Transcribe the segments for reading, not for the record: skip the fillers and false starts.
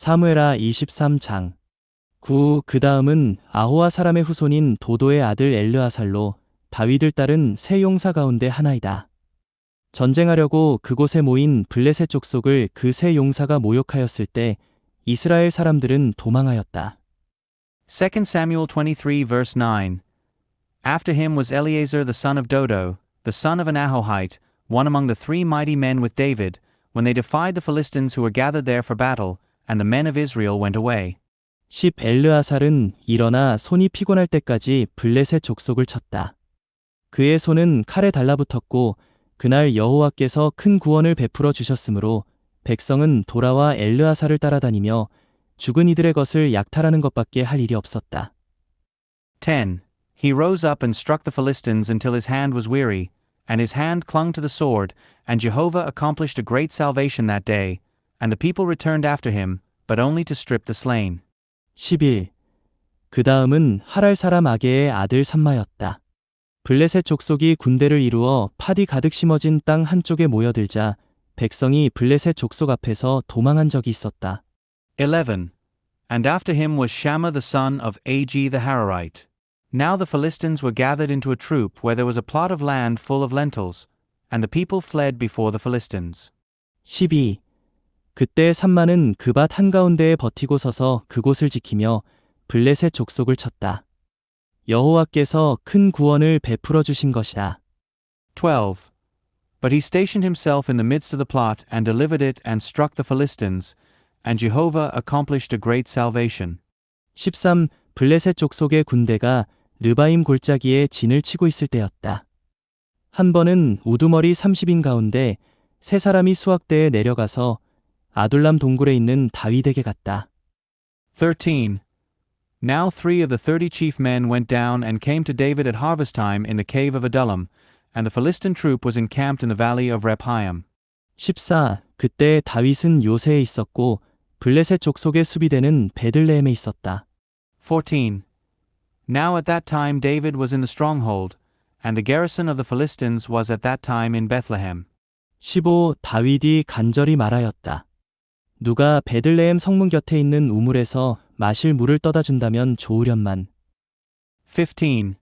사무엘하 23장 9. 그 다음은 아호와 사람의 후손인 도도의 아들 엘르아살로 다윗을 따른 세 용사 가운데 하나이다. 전쟁하려고 그곳에 모인 블레셋 족속을 그 세 용사가 모욕하였을 때 이스라엘 사람들은 도망하였다. 2 Samuel 23 verse 9. After him was Eleazar the son of Dodo, the son of an Ahohite, one among the three mighty men with David, when they defied the Philistines who were gathered there for battle, and the men of Israel went away. 10. 엘르아살은 일어나 손이 피곤할 때까지 블레셋 족속을 쳤다. 그의 손은 칼에 달라붙었고 그날 여호와께서 큰 구원을 베풀어 주셨으므로 백성은 돌아와 엘르아살을 따라다니며 죽은 이들의 것을 약탈하는 것밖에 할 일이 없었다. 10. He rose up and struck the Philistines until his hand was weary, and his hand clung to the sword, and Jehovah accomplished a great salvation that day, and the people returned after him, but only to strip the slain. 11. 그 다음은 하랄 사람 아게의 아들 삼마였다. 블레셋 족속이 군대를 이루어 파디 가득 심어진 땅 한쪽에 모여들자 백성이 블레셋 족속 앞에서 도망한 적이 있었다. 11. And after him was Shammah the son of Ag the Hararite. Now the Philistines were gathered into a troop where there was a plot of land full of lentils, and the people fled before the Philistines. 12. 그때 삼마는 그 밭 한가운데에 버티고 서서 그곳을 지키며 블레셋 족속을 쳤다. 여호와께서 큰 구원을 베풀어 주신 것이다. 12. But he stationed himself in the midst of the plot and delivered it and struck the Philistines, and Jehovah accomplished a great salvation. 13. 블레셋 족속의 군대가 르바임 골짜기에 진을 치고 있을 때였다. 한 번은 우두머리 30인 가운데 세 사람이 수확대에 내려가서 아둘람 동굴에 있는 다윗에게 갔다. 13. Now 3 of the 30 chief men went down and came to David at harvest time in the cave of Adullam, and the Philistine troop was encamped in the valley of Rephaim. 14. 그때 다윗은 요새에 있었고 블레셋 족속의 수비대는 베들레헴에 있었다. 14. Now at that time David was in the stronghold, and the garrison of the Philistines was at that time in Bethlehem. 15. 다윗이 간절히 말하였다. 누가 베들레헴 성문 곁에 있는 우물에서 마실 물을 떠다 준다면 좋으련만. 15.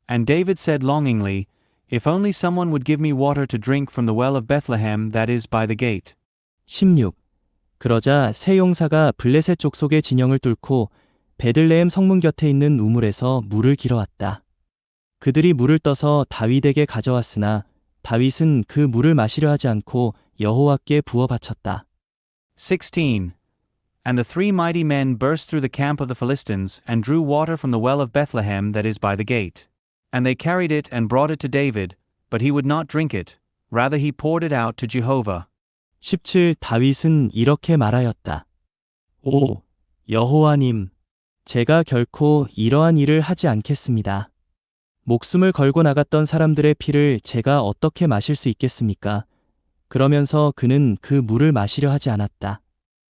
And David said longingly, If only someone would give me water to drink from the well of Bethlehem that is by the gate. 16. 그러자 세 용사가 블레셋 족속의 진영을 뚫고 베들레헴 성문 곁에 있는 우물에서 물을 길어왔다. 그들이 물을 떠서 다윗에게 가져왔으나 다윗은 그 물을 마시려 하지 않고 여호와께 부어 바쳤다. 16. And the 3 mighty men burst through the camp of the Philistines and drew water from the well of Bethlehem that is by the gate. And they carried it and brought it to David, but he would not drink it, rather he poured it out to Jehovah. 17. 다윗은 이렇게 말하였다. 오, 여호와님, 제가 결코 이러한 일을 하지 않겠습니다. 목숨을 걸고 나갔던 사람들의 피를 제가 어떻게 마실 수 있겠습니까? 그러면서 그는 그 물을 마시려 하지 않았다.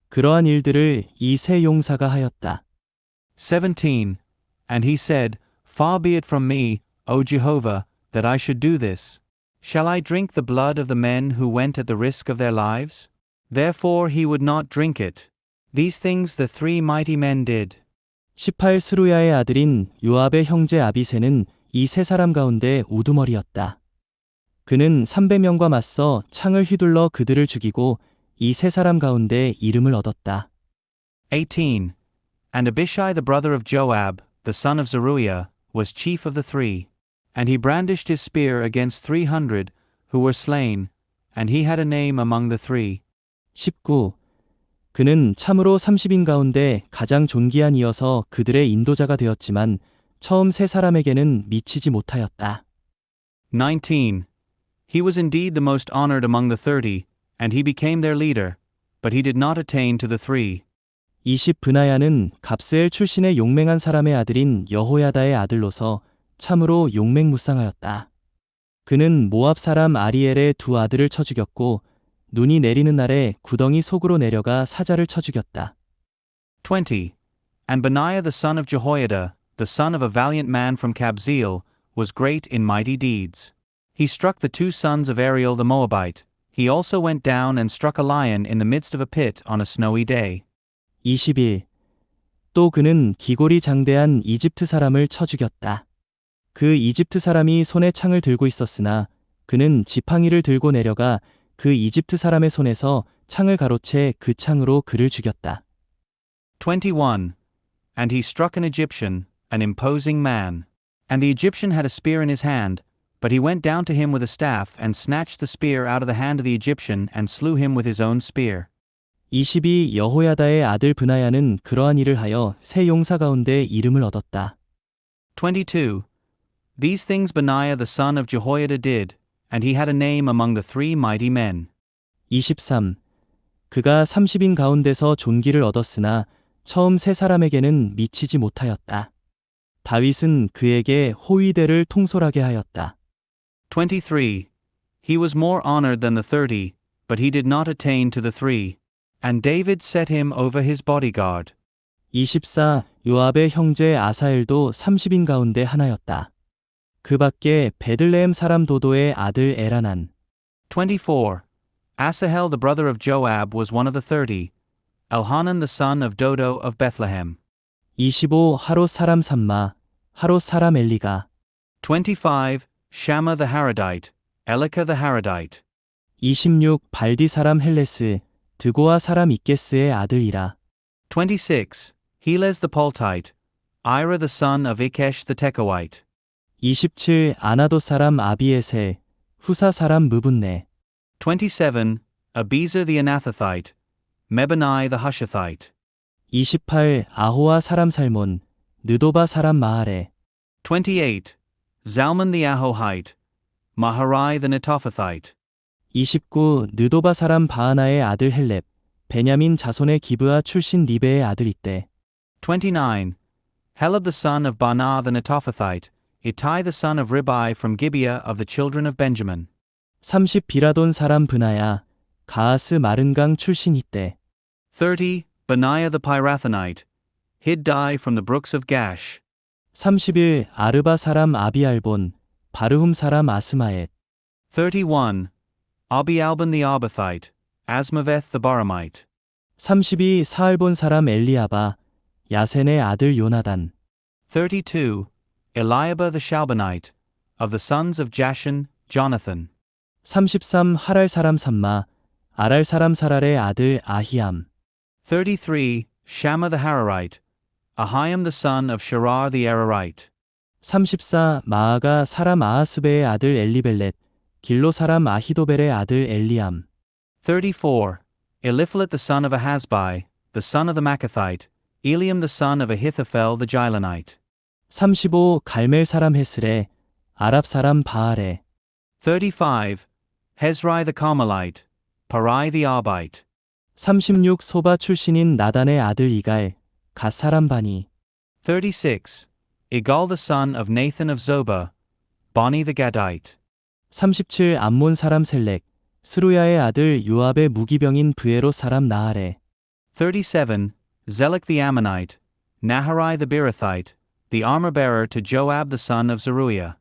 그러한 일들을 이 세 용사가 하였다. 17. And he said, Far be it from me, O Jehovah, that I should do this. Shall I drink the blood of the men who went at the risk of their lives? Therefore he would not drink it. These things the 3 mighty men did. 18. 스루야의 아들인 요압의 형제 아비새는 이 세 사람 가운데 우두머리였다. 그는 300명과 맞서 창을 휘둘러 그들을 죽이고 이 세 사람 가운데 이름을 얻었다. 18. And Abishai the brother of Joab, the son of Zeruiah, was chief of the 3. And he brandished his spear against 300, who were slain, and he had a name among the 3. 19. 그는 참으로 30인 가운데 가장 존귀한 이어서 그들의 인도자가 되었지만 처음 세 사람에게는 미치지 못하였다. 19. He was indeed the most honored among the 30, and he became their leader, but he did not attain to the 3. 20. 브나야는 갑스엘 출신의 용맹한 사람의 아들인 여호야다의 아들로서 참으로 용맹무쌍하였다. 그는 모압 사람 아리엘의 2 아들을 쳐 죽였고 눈이 내리는 날에 구덩이 속으로 내려가 사자를 쳐 죽였다. 20. And Benaiah the son of Jehoiada, the son of a valiant man from Kabzeel, was great in mighty deeds. He struck the 2 sons of Ariel the Moabite. He also went down and struck a lion in the midst of a pit on a snowy day. 21. 또 그는 기골이 장대한 이집트 사람을 쳐 죽였다. 그 이집트 사람이 손에 창을 들고 있었으나 그는 지팡이를 들고 내려가 그 이집트 사람의 손에서 창을 가로채 그 창으로 그를 죽였다. 21. And he struck an Egyptian, an imposing man. And the Egyptian had a spear in his hand, but he went down to him with a staff and snatched the spear out of the hand of the Egyptian and slew him with his own spear. 22. 여호야다의 아들 브나야는 그러한 일을 하여 세 용사 가운데 이름을 얻었다. 22. These things Benaiah the son of Jehoiada did, and he had a name among the 3 mighty men. 23. 그가 30인 가운데서 존귀를 얻었으나 처음 세 사람에게는 미치지 못하였다. 다윗은 그에게 호위대를 통솔하게 하였다. 23. He was more honored than the 30, but he did not attain to the 3. And David set him over his bodyguard. 24. 요압의 형제 아사엘도 30인 가운데 하나였다. 그 밖에 베들레헴 사람 도도의 아들 에라난. 24. Asahel the brother of Joab was one of the 30. Elhanan the son of Dodo of Bethlehem. 25. 하롯 사람 삼마, 하롯 사람 엘리가. 25. Shammah the Haradite, Elika the Haradite. 26. 발디 사람 헬레스, 드고아 사람 이게스의 아들이라. 26. Helez the Poltite, Ira the son of Ikesh the Tekoite. 27. 아나도 사람 아비에셀, 후사 사람 무분네. 27. Abizer the Anathothite, Mebani the Hushathite. 28. 아호아 사람 살몬, 느도바 사람 마하레. 28. Zalman the Ahohite, Maharai the Netophathite. 29. 느도바 사람 바하나의 아들 헬렙, 베냐민 자손의 기브아 출신 리베의 아들이때. 29. Heleb the son of Banah the Netophathite, Ittai the son of Ribai from Gibeah of the children of Benjamin. 30. 비라돈 사람 브나야, 가하스 마른강 출신 이때. 30. Benaiah the Pirathonite, Hiddai from the brooks of Gash. 31. 아르바 사람 아비알본, 바르훔 사람 아스마엣. 31. Abialban the Arbathite, Asmaveth the Baramite. 32. 사알본 사람 엘리아바, 야센의 아들 요나단. 32. Eliaba the Shalbanite, of the sons of Jashan, Jonathan. 33. 하랄 사람 삼마, 아랄 사람 사랄의 아들 아히암. 33. Shammah the Hararite, Ahiam the son of Sharar the Ararite. 34. 마아가 사람 아하스베의 아들 엘리벨렛, 길로 사람 아히도벨의 아들 엘리암. 34. Eliphalet the son of Ahasbai, the son of the Machathite, Eliam the son of Ahithophel the Gilonite. 35. 갈멜 사람 헤스레, 아랍 사람 바알레. 35. Hezrai the Carmelite, Parai the Arbite. 36. 소바 출신인 나단의 아들 이갈, 갓 사람 바니. 36. Igal the son of Nathan of Zobah, Bani the Gadite. 37. 암몬 사람 셀렉, 스루야의 아들 요압의 무기병인 브에로 사람 나하레. 37. Zelek the Ammonite, Naharai the Beerothite, the armor-bearer to Joab the son of Zeruiah.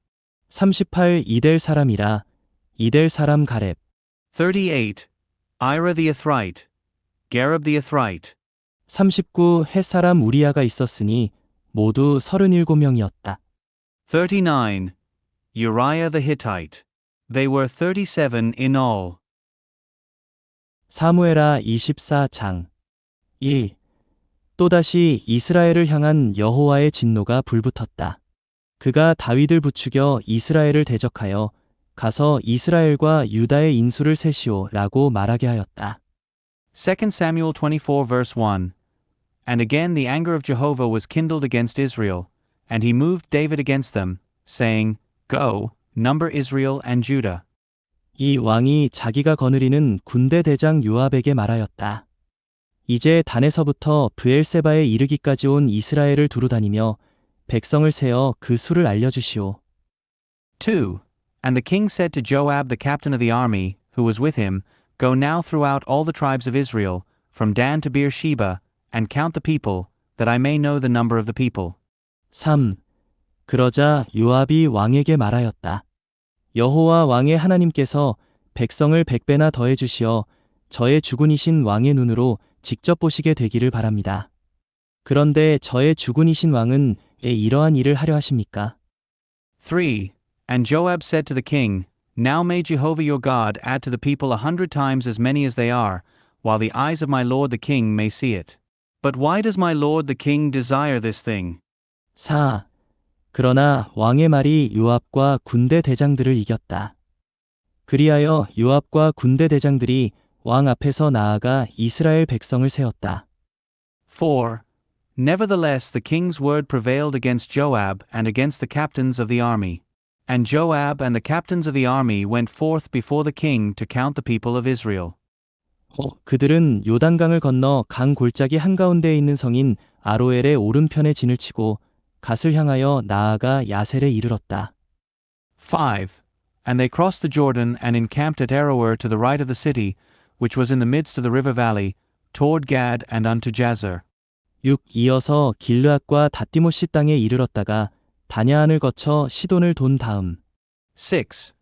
38. 이델 사람이라, 이델 사람 가렙. 38. Ira the Ithrite, Gareb the Ithrite. 39. 헷 사람 우리아가 있었으니 모두 37명이었다. 39. Uriah the Hittite. They were 37 in all. 사무엘하 24장 1. 또다시 이스라엘을 향한 여호와의 진노가 불붙었다. 그가 다윗을 부추겨 이스라엘을 대적하여 가서 이스라엘과 유다의 인수를 세시오 라고 말하게 하였다. 2 Samuel 24 verse 1. And again the anger of Jehovah was kindled against Israel, and he moved David against them, saying, Go, number Israel and Judah. 이 왕이 자기가 거느리는 군대 대장 요압에게 말하였다. 이제 단에서부터 브엘세바에 이르기까지 온 이스라엘을 두루다니며 백성을 세어 그 수를 알려주시오. 2. And the king said to Joab the captain of the army, who was with him, Go now throughout all the tribes of Israel, from Dan to Beersheba, and count the people, that I may know the number of the people. 3. 그러자 요압이 왕에게 말하였다. 여호와 왕의 하나님께서 백성을 100배나 더해 주시어 저의 주군이신 왕의 눈으로 직접 보시게 되기를 바랍니다. 그런데 저의 주군이신 왕은 왜 이러한 일을 하려 하십니까? 3. And Joab said to the king, Now may Jehovah your God add to the people 100 times as many as they are, while the eyes of my lord the king may see it. But why does my lord the king desire this thing? 4. 그러나 왕의 말이 요압과 군대 대장들을 이겼다. 그리하여 요압과 군대 대장들이 왕 앞에서 나아가 이스라엘 백성을 세웠다. 4. Nevertheless the king's word prevailed against Joab and against the captains of the army. And Joab and the captains of the army went forth before the king to count the people of Israel. 그들은 요단강을 건너 강 골짜기 한가운데에 있는 성인 아로엘의 오른편에 진을 치고 갓을 향하여 나아가 야셀에 이르렀다. 5. And they crossed the Jordan and encamped at Aroer to the right of the city, which was in the midst of the river valley, toward Gad and unto Jazer. 6. 이어서 길르앗과 다띠모시 땅에 이르렀다가 다냐안을 거쳐 시돈을 돈 다음 6.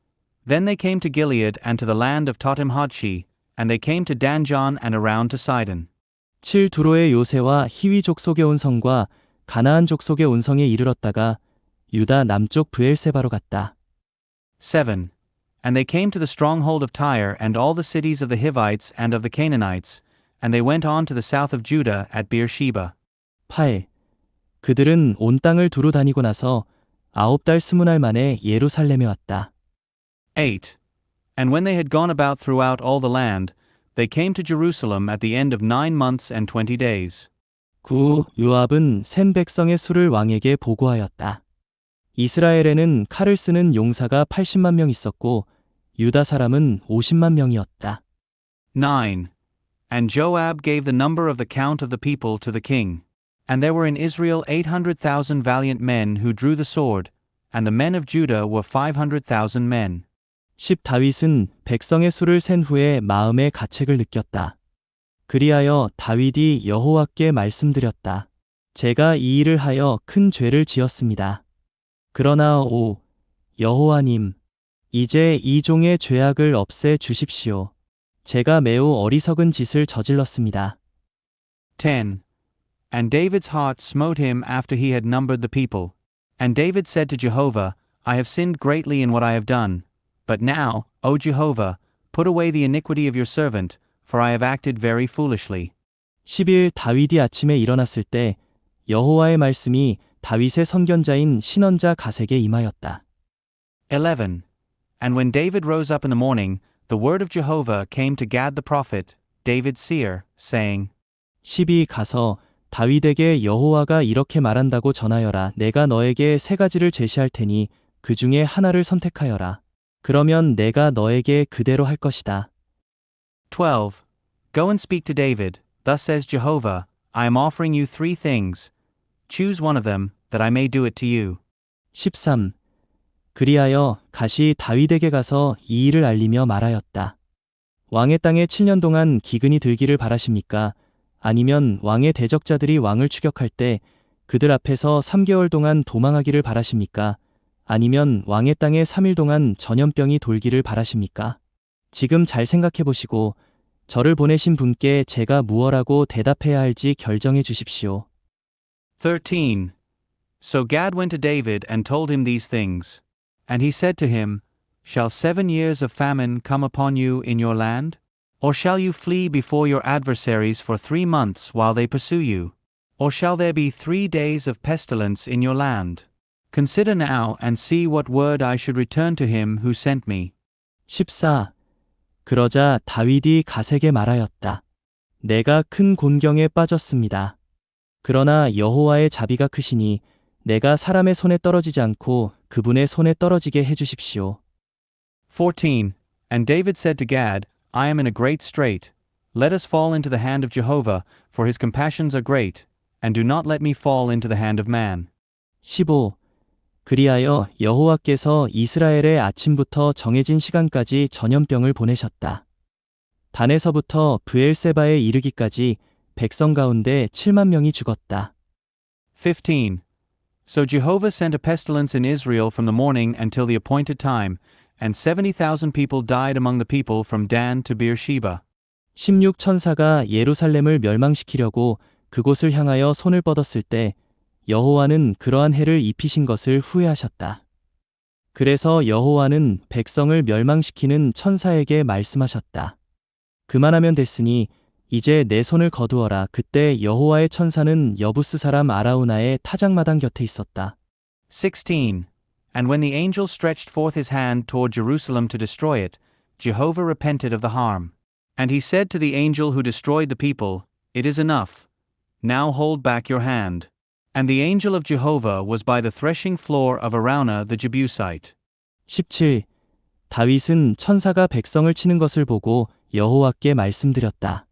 Then they came to Gilead and to the land of Totim-Hodshi, and they came to Danjon and around to Sidon. 7. 두로의 요새와 히위 족속의 온 성과 가나안 족속의 온 성에 이르렀다가 유다 남쪽 브엘세바로 갔다. 7. And they came to the stronghold of Tyre and all the cities of the Hivites and of the Canaanites, and they went on to the south of Judah at Beersheba. 8. 그들은 온 땅을 두루 다니고 나서 9달 20날 만에 예루살렘에 왔다. 8. And when they had gone about throughout all the land, they came to Jerusalem at the end of 9 months and 20 days. 9. 요압은 센 백성의 수를 왕에게 보고하였다. 이스라엘에는 칼을 쓰는 용사가 80만 명 있었고 유다 사람은 50만 명이었다. 9. And Joab gave the number of the count of the people to the king. And there were in Israel 800,000 valiant men who drew the sword, and the men of Judah were 500,000 men. 10. 다윗은 백성의 수를 센 후에 마음의 가책을 느꼈다. 그리하여 다윗이 여호와께 말씀드렸다. 제가 이 일을 하여 큰 죄를 지었습니다. 그러나 여호와님, 이제 이 종의 죄악을 없애 주십시오. 제가 매우 어리석은 짓을 저질렀습니다. 10. And David's heart smote him after he had numbered the people. And David said to Jehovah, I have sinned greatly in what I have done. But now, O Jehovah, put away the iniquity of your servant, for I have acted very foolishly. 11. 다윗이 아침에 일어났을 때 여호와의 말씀이 다윗의 선견자인 신언자 갓에게 임하였다. 11. And when David rose up in the morning, the word of Jehovah came to Gad the prophet, David's seer, saying, 12. 가서 다윗에게 여호와가 이렇게 말한다고 전하여라. 내가 너에게 세 가지를 제시할 테니 그 중에 하나를 선택하여라. 그러면 내가 너에게 그대로 할 것이다. 12. Go and speak to David, thus says Jehovah, I am offering you 3 things. Choose one of them, that I may do it to you. 13. 그리하여 갓이 다윗에게 가서 이 일을 알리며 말하였다. 왕의 땅에 7년 동안 기근이 들기를 바라십니까? 아니면 왕의 대적자들이 왕을 추격할 때 그들 앞에서 3개월 동안 도망하기를 바라십니까? 아니면 왕의 땅에 3일 동안 전염병이 돌기를 바라십니까? 지금 잘 생각해 보시고 저를 보내신 분께 제가 무엇라고 대답해야 할지 결정해 주십시오. 13. So Gad went to David and told him these things. And he said to him, Shall 7 years of famine come upon you in your land? Or shall you flee before your adversaries for 3 months while they pursue you? Or shall there be 3 days of pestilence in your land? Consider now and see what word I should return to him who sent me. 14. 그러자 다윗이 갓에게 말하였다. 내가 큰 곤경에 빠졌습니다. 그러나 여호와의 자비가 크시니 내가 사람의 손에 떨어지지 않고 그분의 손에 떨어지게 해주십시오. 14. And David said to Gad, I am in a great strait. Let us fall into the hand of Jehovah, for his compassions are great, and do not let me fall into the hand of man. 15. 그리하여 여호와께서 이스라엘의 아침부터 정해진 시간까지 전염병을 보내셨다. 단에서부터 브엘세바에 이르기까지 백성 가운데 7만 명이 죽었다. 15. So Jehovah sent a pestilence in Israel from the morning until the appointed time, and 70,000 people died among the people from Dan to Beersheba. 16천사가 예루살렘을 멸망시키려고 그곳을 향하여 손을 뻗었을 때 여호와는 그러한 해를 입히신 것을 후회하셨다. 그래서 여호와는 백성을 멸망시키는 천사에게 말씀하셨다. 그만하면 됐으니 이제 내 손을 거두어라. 그때 여호와의 천사는 여부스 사람 아라우나의 타작마당 곁에 있었다. 16. And when the angel stretched forth his hand toward Jerusalem to destroy it, Jehovah repented of the harm. And he said to the angel who destroyed the people, It is enough. Now hold back your hand. And the angel of Jehovah was by the threshing floor of Araunah the Jebusite. 17. 다윗은 천사가 백성을 치는 것을 보고 여호와께 말씀드렸다.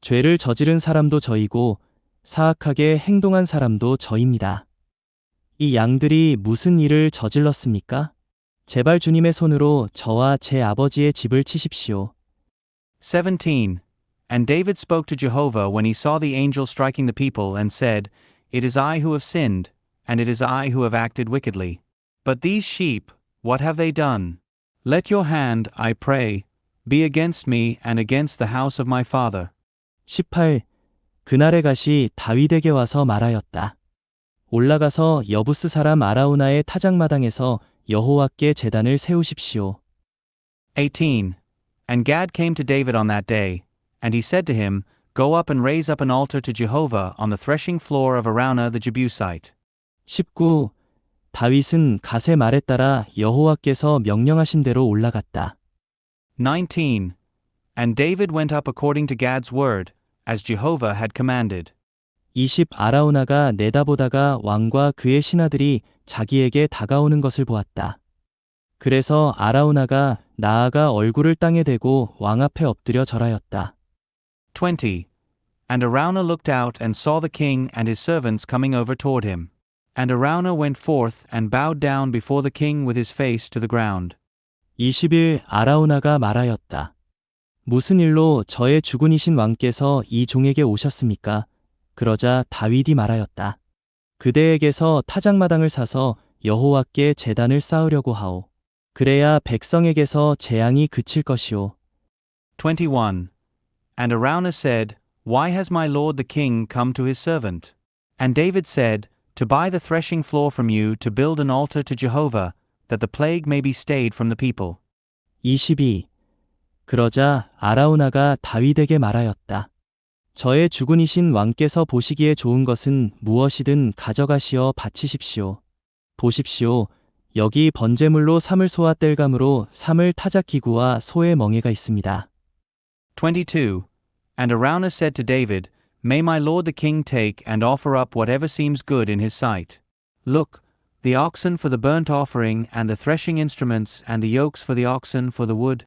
죄를 저지른 사람도 저이고 사악하게 행동한 사람도 저입니다. 이 양들이 무슨 일을 저질렀습니까? 제발 주님의 손으로 저와 제 아버지의 집을 치십시오. 17. And David spoke to Jehovah when he saw the angel striking the people and said, It is I who have sinned, and it is I who have acted wickedly. But these sheep, what have they done? Let your hand, I pray, be against me and against the house of my father. 18. 그날의 갓이 다윗에게 와서 말하였다. 올라가서 여부스 사람 아라우나의 타작마당에서 여호와께 제단을 세우십시오. 18. And Gad came to David on that day, and he said to him, Go up and raise up an altar to Jehovah on the threshing floor of Araunah the Jebusite. 19. 다윗은 갓의 말에 따라 여호와께서 명령하신 대로 올라갔다. 19. And David went up according to Gad's word, as Jehovah had commanded. 20. 아라우나가 내다보다가 왕과 그의 신하들이 자기에게 다가오는 것을 보았다. 그래서 아라우나가 나아가 얼굴을 땅에 대고 왕 앞에 엎드려 절하였다. 20. And Araunah looked out and saw the king and his servants coming over toward him. And Araunah went forth and bowed down before the king with his face to the ground. 20일 아라우나가 말하였다. 무슨 일로 저의 주군이신 왕께서 이 종에게 오셨습니까? 그러자 다윗이 말하였다. 그대에게서 타작마당을 사서 여호와께 제단을 쌓으려고 하오. 그래야 백성에게서 재앙이 그칠 것이오. 21. And Araunah said, Why has my lord the king come to his servant? And David said, To buy the threshing floor from you to build an altar to Jehovah, that the plague may be stayed from the people. 22. 그러자 아라우나가 다윗에게 말하였다. 저의 주군이신 왕께서 보시기에 좋은 것은 무엇이든 가져가시어 바치십시오. 보십시오. 여기 번제물로 삼을 소와 땔감으로 삼을 타작기구와 소의 멍에가 있습니다. 22. And Araunah said to David, May my lord the king take and offer up whatever seems good in his sight. Look, the oxen for the burnt offering and the threshing instruments and the yokes for the oxen for the wood.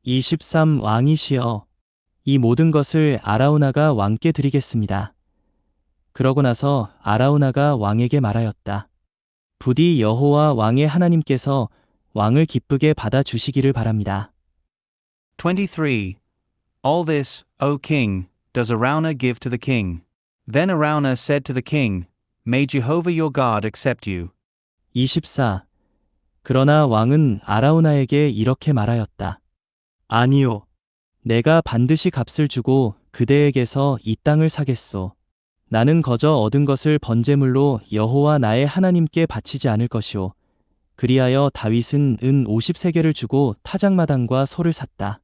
23. 왕이시여, 이 모든 것을 아라우나가 왕께 드리겠습니다. 그러고 나서 아라우나가 왕에게 말하였다. 부디 여호와 왕의 하나님께서 왕을 기쁘게 받아 주시기를 바랍니다. 23. All this, O king, does Araunah give to the king. Then Araunah said to the king, May Jehovah your God accept you. 24. 그러나 왕은 아라우나에게 이렇게 말하였다. 아니요. 내가 반드시 값을 주고 그대에게서 이 땅을 사겠소. 나는 거저 얻은 것을 번제물로 여호와 나의 하나님께 바치지 않을 것이오. 그리하여 다윗은 은 50세겔을 주고 타작마당과 소를 샀다.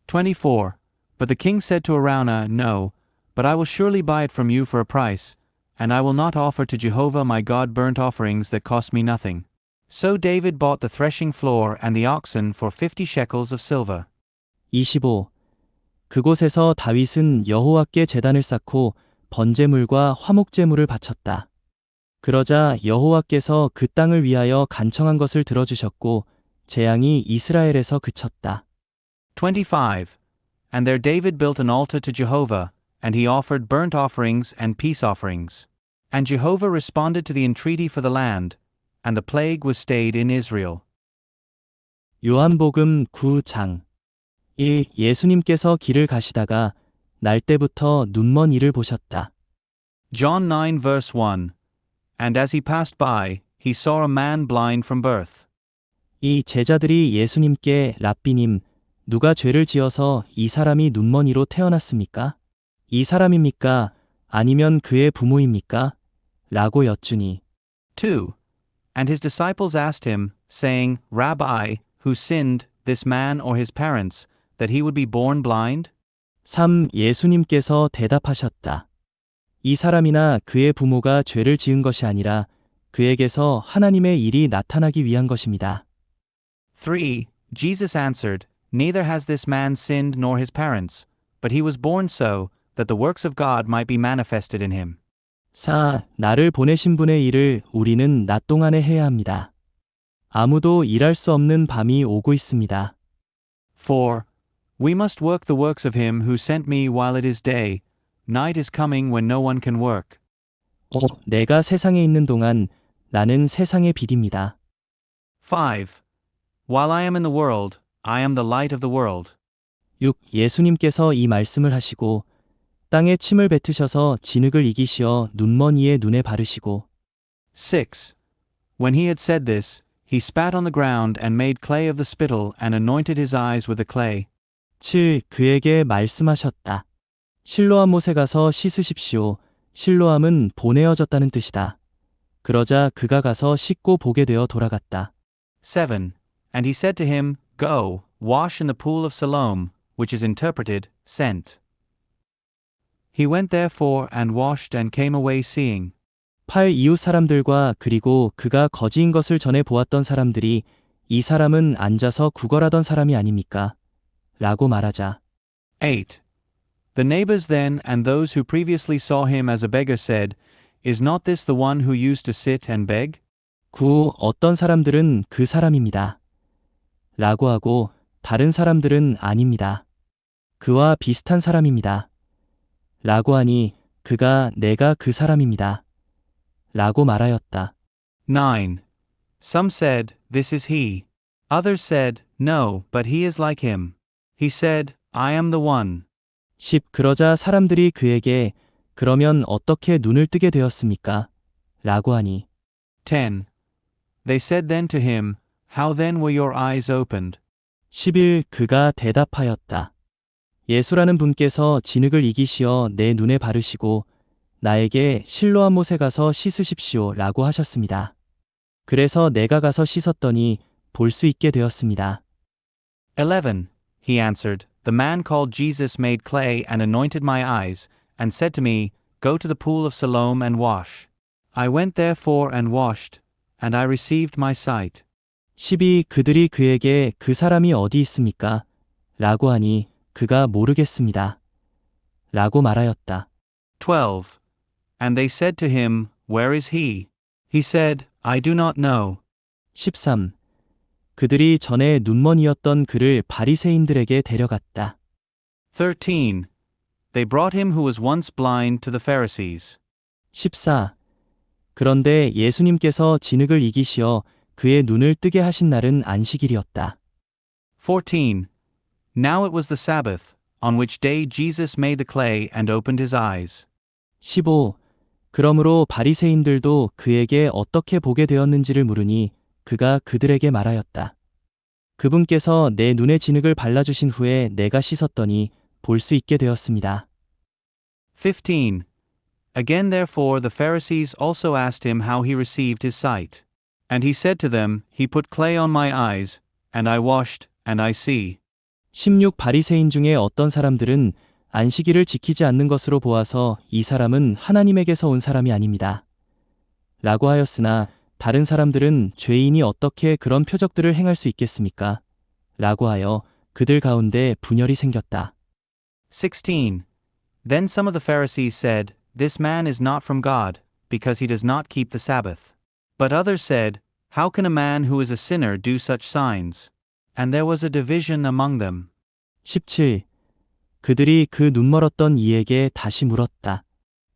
24. But the king said to Araunah, No, but I will surely buy it from you for a price, and I will not offer to Jehovah my God burnt offerings that cost me nothing. So David bought the threshing floor and the oxen for 50 shekels of silver. 25. 그곳에서 다윗은 여호와께 제단을 쌓고 번제물과 화목제물을 바쳤다. 그러자 여호와께서 그 땅을 위하여 간청한 것을 들어주셨고 재앙이 이스라엘에서 그쳤다. 25. And there David built an altar to Jehovah, and he offered burnt offerings and peace offerings. And Jehovah responded to the entreaty for the land, and the plague was stayed in Israel. 요한복음 9장 1. 예수님께서 길을 가시다가 날 때부터 눈먼 이를 보셨다. John 9 verse 1. And as he passed by, he saw a man blind from birth. 이 제자들이 예수님께 랍비님, 누가 죄를 지어서 이 사람이 눈먼이로 태어났습니까? 이 사람입니까? 아니면 그의 부모입니까? 라고 여쭈니 2. And his disciples asked him, saying, Rabbi, who sinned, this man or his parents, that he would be born blind? 3. 예수님께서 대답하셨다. 이 사람이나 그의 부모가 죄를 지은 것이 아니라 그에게서 하나님의 일이 나타나기 위한 것입니다. 3. Jesus answered, Neither has this man sinned nor his parents, but he was born so, that the works of God might be manifested in him. 4. 나를 보내신 분의 일을 우리는 낮 동안에 해야 합니다. 아무도 일할 수 없는 밤이 오고 있습니다. 4. We must work the works of him who sent me while it is day. Night is coming when no one can work. 5. 내가 세상에 있는 동안 나는 세상의 빛입니다. 5. While I am in the world, I am the light of the world. 6. 예수님께서 이 말씀을 하시고 땅에 침을 뱉으셔서 진흙을 이기시어 눈먼이의 눈에 바르시고 6. When he had said this, he spat on the ground and made clay of the spittle and anointed his eyes with the clay. 7. 그에게 말씀하셨다. 실로암 못에 가서 씻으십시오. 실로암은 보내어졌다는 뜻이다. 그러자 그가 가서 씻고 보게 되어 돌아갔다. 7. And he said to him, Go, wash in the pool of Siloam, which is interpreted, sent. He went therefore and washed and came away seeing. 8. 이웃 사람들과 그리고 그가 거지인 것을 전에 보았던 사람들이 이 사람은 앉아서 구걸하던 사람이 아닙니까? 라고 말하자. 8. The neighbors then and those who previously saw him as a beggar said, Is not this the one who used to sit and beg? 9. 어떤 사람들은 그 사람입니다. 라고 하고 다른 사람들은 아닙니다. 그와 비슷한 사람입니다. 라고 하니 그가 내가 그 사람입니다. 라고 말하였다. 9. Some said, This is he. Others said, No, but he is like him. He said, I am the one. 10. 그러자 사람들이 그에게 그러면 어떻게 눈을 뜨게 되었습니까? 라고 하니 10. They said then to him, How then were your eyes opened? 11. 그가 대답하였다. 예수라는 분께서 진흙을 이기시어 내 눈에 바르시고 나에게 실로암 못에 가서 씻으십시오 라고 하셨습니다. 그래서 내가 가서 씻었더니 볼 수 있게 되었습니다. 11. He answered, The man called Jesus made clay and anointed my eyes, and said to me, Go to the pool of Siloam and wash. I went therefore and washed, and I received my sight. 12. 그들이 그에게 그 사람이 어디 있습니까? 라고 하니 그가 모르겠습니다. 라고 말하였다. 12. And they said to him, Where is he? He said, I do not know. 13. 그들이 전에 눈먼이었던 그를 바리새인들에게 데려갔다. 13. They brought him who was once blind to the Pharisees. 14. 그런데 예수님께서 진흙을 이기시어 그의 눈을 뜨게 하신 날은 안식일이었다. 14. Now it was the Sabbath, on which day Jesus made the clay and opened his eyes. 15. 그러므로 바리새인들도 그에게 어떻게 보게 되었는지를 물으니 그가 그들에게 말하였다. 그분께서 내 눈에 진흙을 발라주신 후에 내가 씻었더니 볼 수 있게 되었습니다. 15. Again therefore the Pharisees also asked him how he received his sight. And he said to them, He put clay on my eyes, and I washed, and I see. 16. 바리새인 중에 어떤 사람들은 안식일을 지키지 않는 것으로 보아서 이 사람은 하나님에게서 온 사람이 아닙니다. 라고 하였으나 다른 사람들은 죄인이 어떻게 그런 표적들을 행할 수 있겠습니까? 라고 하여 그들 가운데 분열이 생겼다. 16. Then some of the Pharisees said, This man is not from God, because he does not keep the Sabbath. But others said, How can a man who is a sinner do such signs? And there was a division among them. 17. 그들이 그 눈멀었던 이에게 다시 물었다.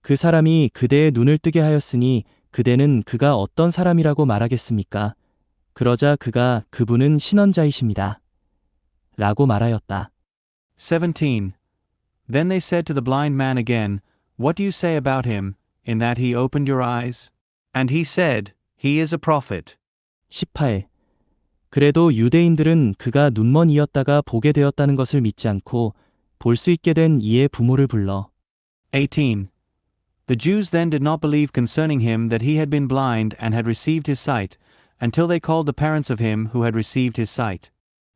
그 사람이 그대의 눈을 뜨게 하였으니 그대는 그가 어떤 사람이라고 말하겠습니까? 그러자 그가 그분은 신언자이십니다. 라고 말하였다. 17. Then they said to the blind man again, What do you say about him, in that he opened your eyes? And he said, He is a prophet. 18. 그래도 유대인들은 그가 눈먼이었다가 보게 되었다는 것을 믿지 않고 볼 수 있게 된 이의 부모를 불러 18. The Jews then did not believe concerning him that he had been blind and had received his sight, until they called the parents of him who had received his sight.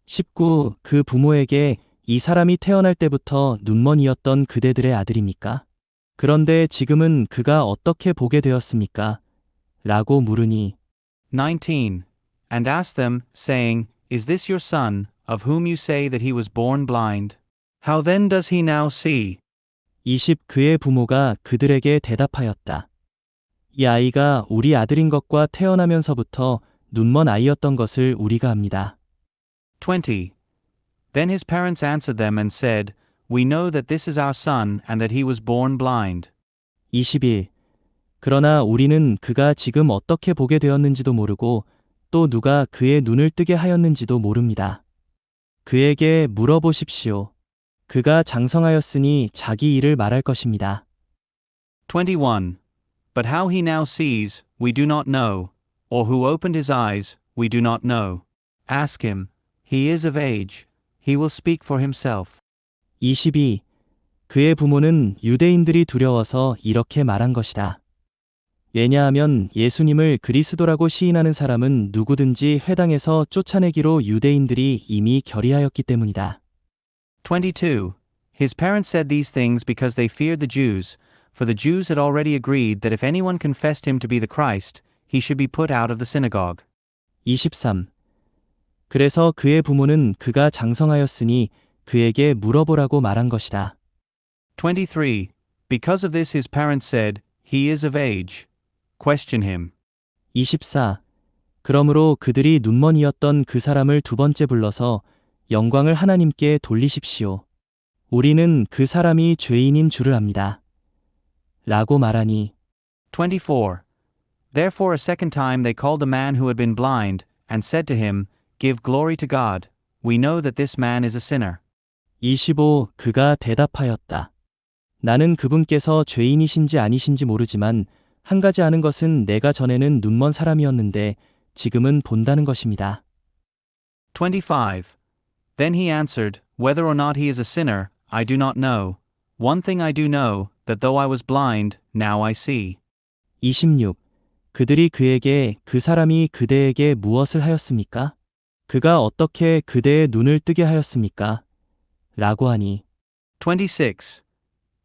19. 그 부모에게 이 사람이 태어날 때부터 눈먼이었던 그대들의 아들입니까? 그런데 지금은 그가 어떻게 보게 되었습니까? 라고 물으니 19. And asked them, saying, Is this your son, of whom you say that he was born blind? How then does he now see? 20. 그의 부모가 그들에게 대답하였다. 이 아이가 우리 아들인 것과 태어나면서부터 눈먼 아이였던 것을 우리가 압니다. 20. Then his parents answered them and said, We know that this is our son and that he was born blind. 21. 그러나 우리는 그가 지금 어떻게 보게 되었는지도 모르고 또 누가 그의 눈을 뜨게 하였는지도 모릅니다. 그에게 물어보십시오. 그가 장성하였으니 자기 일을 말할 것입니다. 21. But how he now sees, we do not know, or who opened his eyes, we do not know. Ask him, he is of age, he will speak for himself. 22. 그의 부모는 유대인들이 두려워서 이렇게 말한 것이다. 왜냐하면 예수님을 그리스도라고 시인하는 사람은 누구든지 회당에서 쫓아내기로 유대인들이 이미 결의하였기 때문이다. 22. His parents said these things because they feared the Jews, for the Jews had already agreed that if anyone confessed him to be the Christ, he should be put out of the synagogue. 23. 그래서 그의 부모는 그가 장성하였으니 그에게 물어보라고 말한 것이다. 23. Because of this his parents said, He is of age. Question him. 24. 그러므로 그들이 눈먼이었던 그 사람을 두 번째 불러서 영광을 하나님께 돌리십시오. 우리는 그 사람이 죄인인 줄을 압니다. 라고 말하니 24. Therefore a second time they called the man who had been blind, and said to him, Give glory to God. We know that this man is a sinner. 25. 그가 대답하였다. 나는 그분께서 죄인이신지 아니신지 모르지만 한 가지 아는 것은 내가 전에는 눈먼 사람이었는데 지금은 본다는 것입니다. 25. Then he answered, Whether or not he is a sinner, I do not know. One thing I do know, that though I was blind, now I see. 26. 그들이 그에게 그 사람이 그대에게 무엇을 하였습니까? 그가 어떻게 그대의 눈을 뜨게 하였습니까? 라고 하니 26.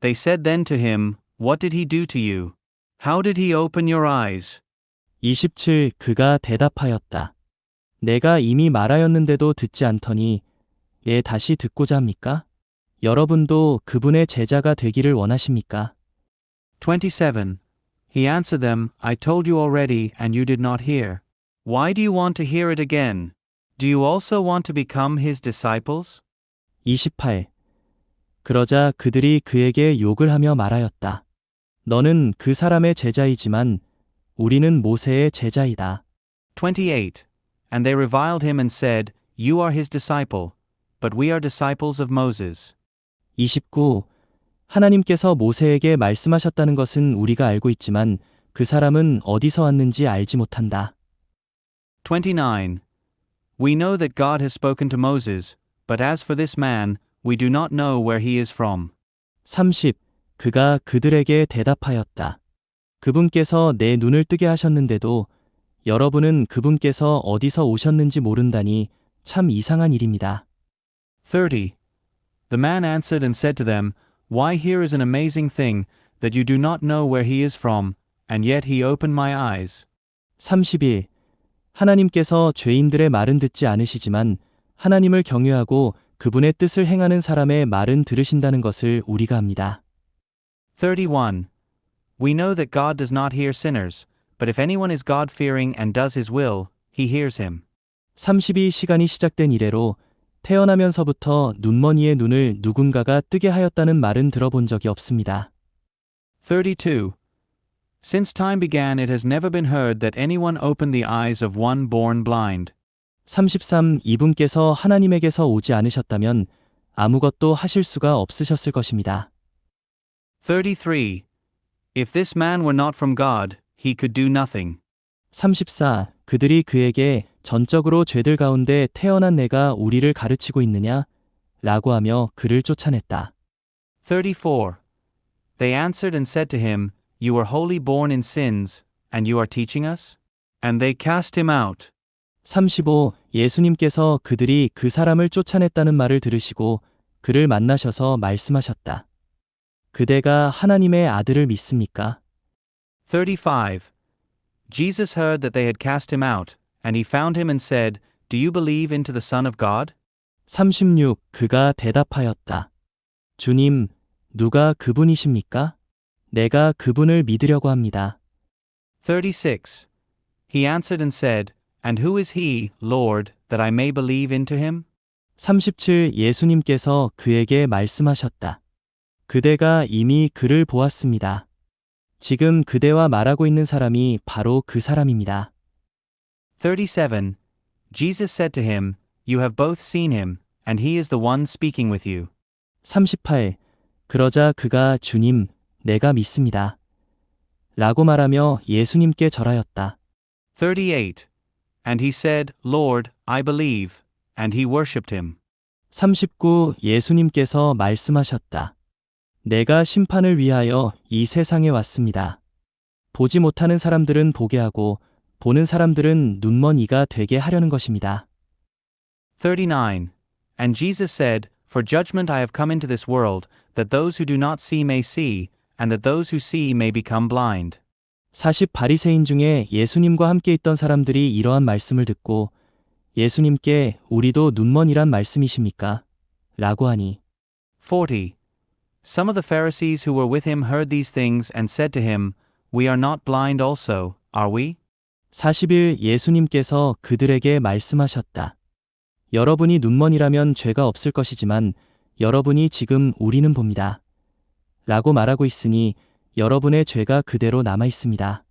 They said then to him, What did he do to you? How did he open your eyes? 27. 그가 대답하였다. 내가 이미 말하였는데도 듣지 않더니 왜 다시 듣고자 합니까? 여러분도 그분의 제자가 되기를 원하십니까? 27. He answered them, I told you already, and you did not hear. Why do you want to hear it again? Do you also want to become his disciples? 28. 그러자 그들이 그에게 욕을 하며 말하였다. 너는 그 사람의 제자이지만 우리는 모세의 제자이다. 28. And they reviled him and said, You are his disciple, but we are disciples of Moses. 29. 하나님께서 모세에게 말씀하셨다는 것은 우리가 알고 있지만 그 사람은 어디서 왔는지 알지 못한다. 29. We know that God has spoken to Moses, but as for this man, we do not know where he is from. 30. 그가 그들에게 대답하였다. 그분께서 내 눈을 뜨게 하셨는데도 여러분은 그분께서 어디서 오셨는지 모른다니 참 이상한 일입니다. 30. The man answered and said to them, Why here is an amazing thing, that you do not know where he is from, and yet he opened my eyes. 31. 하나님께서 죄인들의 말은 듣지 않으시지만 하나님을 경외하고 그분의 뜻을 행하는 사람의 말은 들으신다는 것을 우리가 압니다. 31. We know that God does not hear sinners, but if anyone is God-fearing and does his will, he hears him. 32. 시간이 시작된 이래로 태어나면서부터 눈먼이의 눈을 누군가가 뜨게 하였다는 말은 들어본 적이 없습니다. 32. Since time began it has never been heard that anyone opened the eyes of one born blind. 33. 이분께서 하나님에게서 오지 않으셨다면 아무것도 하실 수가 없으셨을 것입니다. 33. If this man were not from God, he could do nothing. 34. 그들이 그에게 전적으로 죄들 가운데 태어난 내가 우리를 가르치고 있느냐? 라고 하며 그를 쫓아냈다. 34. They answered and said to him, You were wholly born in sins, and you are teaching us? And they cast him out. 35. 예수님께서 그들이 그 사람을 쫓아냈다는 말을 들으시고 그를 만나셔서 말씀하셨다. 그대가 하나님의 아들을 믿습니까? 35. Jesus heard that they had cast him out, and he found him and said, Do you believe into the Son of God? 36. 그가 대답하였다. 주님, 누가 그분이십니까? 내가 그분을 믿으려고 합니다. 36. He answered and said, And who is he, Lord, that I may believe into him? 37. 예수님께서 그에게 말씀하셨다. 그대가 이미 그를 보았습니다. 지금 그대와 말하고 있는 사람이 바로 그 사람입니다. 37. Jesus said to him, You have both seen him, and he is the one speaking with you. 38. 그러자 그가 주님, 내가 믿습니다. 라고 말하며 예수님께 절하였다. 38. And he said, Lord, I believe, and he worshipped him. 39. 예수님께서 말씀하셨다. 내가 심판을 위하여 이 세상에 왔습니다. 보지 못하는 사람들은 보게 하고 보는 사람들은 눈먼 이가 되게 하려는 것입니다. 39. And Jesus said, For judgment I have come into this world, that those who do not see may see, and that those who see may become blind. 40. 바리새인 중에 예수님과 함께 있던 사람들이 이러한 말씀을 듣고 예수님께 우리도 눈먼이란 말씀이십니까? 라고 하니 40. Some of the Pharisees who were with him heard these things and said to him, We are not blind also, are we? 40일 예수님께서 그들에게 말씀하셨다. 여러분이 눈먼이라면 죄가 없을 것이지만 여러분이 지금 우리는 봅니다. 라고 말하고 있으니 여러분의 죄가 그대로 남아 있습니다.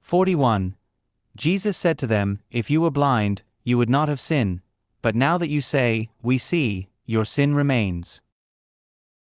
41. Jesus said to them, If you were blind, you would not have sinned, but now that you say, We see, your sin remains.